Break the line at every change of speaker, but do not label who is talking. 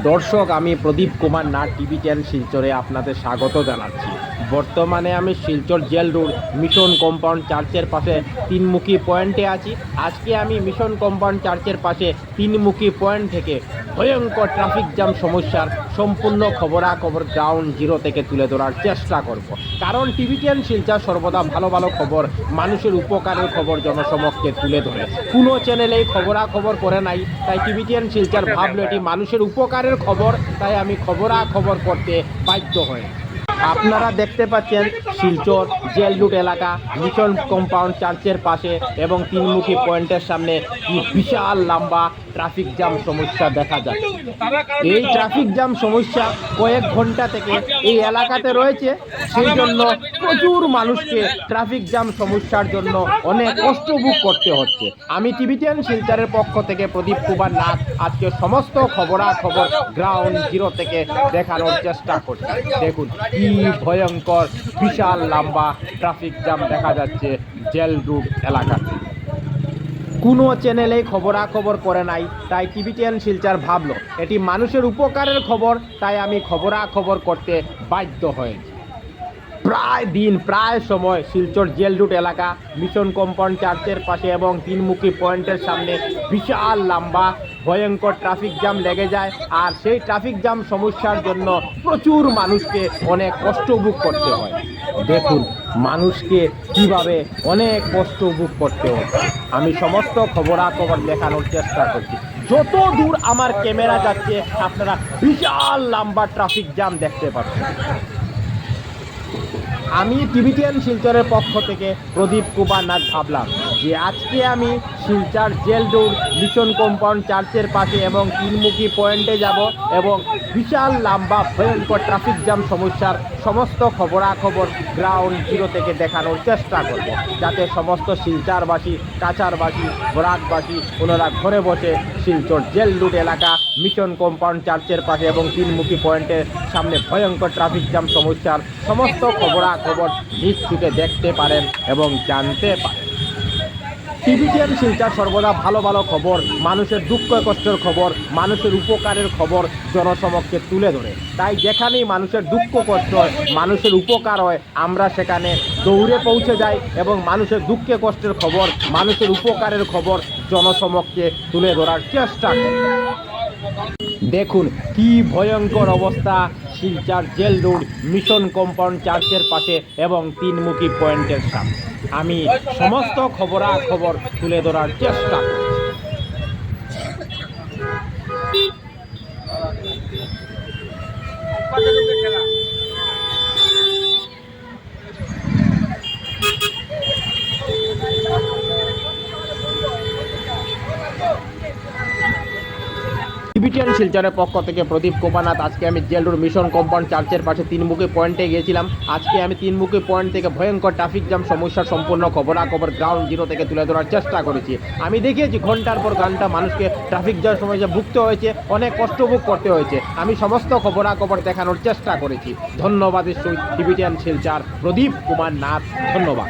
দর্শক, আমি প্রদীপ কুমার নাথ, টিভি10 শিলচরে আপনাদের স্বাগত জানাচ্ছি। বর্তমানে আমি Silchar jail road mission compound চার্চের পাশে তিনমুখী পয়েন্টে আছি। আজকে আমি মিশন কম্পাউন্ড চার্চের পাশে তিনমুখী পয়েন্ট থেকে ভয়ঙ্কর ট্রাফিক জ্যাম সমস্যার সম্পূর্ণ খবরাখবর গ্রাউন্ড জিরো থেকে তুলে ধরার চেষ্টা করব। কারণ টিভি10 শিলচর সর্বদা ভালো ভালো খবর, মানুষের উপকারের খবর জনসমক্ষে তুলে ধরে। কোনো চ্যানেলেই খবরাখবর করে নাই, তাই টিভি10 শিলচর ভাবলো এটি মানুষের উপকারের খবর, তাই আমি খবরাখবর করতে বাধ্য হই। আপনারা দেখতে পাচ্ছেন শিলচর জেল রোড এলাকা মিশন কম্পাউন্ড চার্চের পাশে এবং তিনমুখী পয়েন্টের সামনে কি বিশাল লম্বা ট্রাফিক জ্যাম সমস্যা দেখা যায়। এই ট্রাফিক জ্যাম সমস্যা কয়েক ঘন্টা থেকে এই এলাকাতে রয়েছে, সেই জন্য প্রচুর মানুষকে ট্রাফিক জ্যাম সমস্যার জন্য অনেক কষ্ট ভোগ করতে হচ্ছে। আমি টিভি10 শিলচরের পক্ষ থেকে প্রদীপ কুমার নাথ আজকে সমস্ত খবরাখবর গ্রাউন্ড জিরো থেকে দেখানোর চেষ্টা করছি। দেখুন কি ভয়ঙ্কর বিশাল লম্বা ট্রাফিক জ্যাম দেখা যাচ্ছে জেল রোড এলাকাতে। কোনো চ্যানেলে খবরাখবর করে নাই, তাই টিভি10 শিলচর ভাবলো এটি মানুষের উপকারের খবর, তাই আমি খবরাখবর করতে বাধ্য হয়েছি। প্রায় সময় শিলচর জেল রোড এলাকা মিশন কম্পাউন্ড চার্চের পাশে এবং তিনমুখী পয়েন্টের সামনে বিশাল লম্বা ভয়ঙ্কর ট্রাফিক জ্যাম লেগে যায়, আর সেই ট্রাফিক জ্যাম সমস্যার জন্য প্রচুর মানুষকে অনেক কষ্ট ভোগ করতে হয়। দেখুন মানুষকে কিভাবে অনেক কষ্ট ভোগ করতে হচ্ছে। আমি সমস্ত খবরাখবর দেখানোর চেষ্টা করছি। যত দূর আমার ক্যামেরা যাচ্ছে আপনারা বিশাল লম্বা ট্রাফিক জ্যাম দেখতে পাচ্ছেন। আমি টিভি10 শিলচরের পক্ষ থেকে প্রদীপ কুমার নাথ ভাবলাম যে আজকে আমি Silchar jail road mission compound চার্চের পাশে এবং তিনমুখী পয়েন্টে যাব এবং বিশাল লম্বা ভয়ঙ্কর ট্রাফিক জ্যাম সমস্যার সমস্ত খবরাখবর গ্রাউন্ড জিরো থেকে দেখানোর চেষ্টা করব, যাতে সমস্ত শিলচরবাসী, কাছাড়বাসী, বরাকবাসী ওনারা ঘরে বসে শিলচর জেল রোড এলাকা মিশন কম্পাউন্ড চার্চের পাশে এবং তিনমুখী পয়েন্টের সামনে ভয়ঙ্কর ট্রাফিক জ্যাম সমস্যার সমস্ত খবরাখবর নিশ্চিতে দেখতে পারেন এবং জানতে পারেন। টিভি10 শিলচর সর্বদা ভালো ভালো খবর, মানুষের দুঃখ কষ্টের খবর, মানুষের উপকারের খবর জনসমক্ষে তুলে ধরে। তাই যেখানেই মানুষের দুঃখ কষ্ট হয়, মানুষের উপকার হয়, আমরা সেখানে দৌড়ে পৌঁছে যাই এবং মানুষের দুঃখে কষ্টের খবর, মানুষের উপকারের খবর জনসমক্ষে তুলে ধরার চেষ্টা করি। দেখুন কি ভয়ঙ্কর অবস্থা Silchar jail road mission compound চার্চের পাশে এবং তিনমুখী পয়েন্টের সামনে। আমি সমস্ত খবরাখবর তুলে ধরার চেষ্টা করছি। টিভি10 শিলচরের পক্ষ থেকে প্রদীপ কুমার নাথ। আজকে আমি জেল রোড মিশন কম্পাউন্ড চার্চের পাশে তিনমুখী পয়েন্টে গিয়েছিলাম। আজকে আমি তিনমুখী পয়েন্ট থেকে ভয়ঙ্কর ট্রাফিক জ্যাম সমস্যার সম্পূর্ণ খবরাখবর গ্রাউন্ড জিরো থেকে তুলে ধরার চেষ্টা করেছি। আমি দেখিয়েছি ঘন্টার পর ঘন্টা মানুষকে ট্রাফিক জ্যাম সমস্যা ভুগতে হয়েছে, অনেক কষ্ট ভোগ করতে হয়েছে। আমি সমস্ত খবরাখবর দেখানোর চেষ্টা করেছি। ধন্যবাদ টিভি10 শিলচর, প্রদীপ কুমার নাথ, ধন্যবাদ।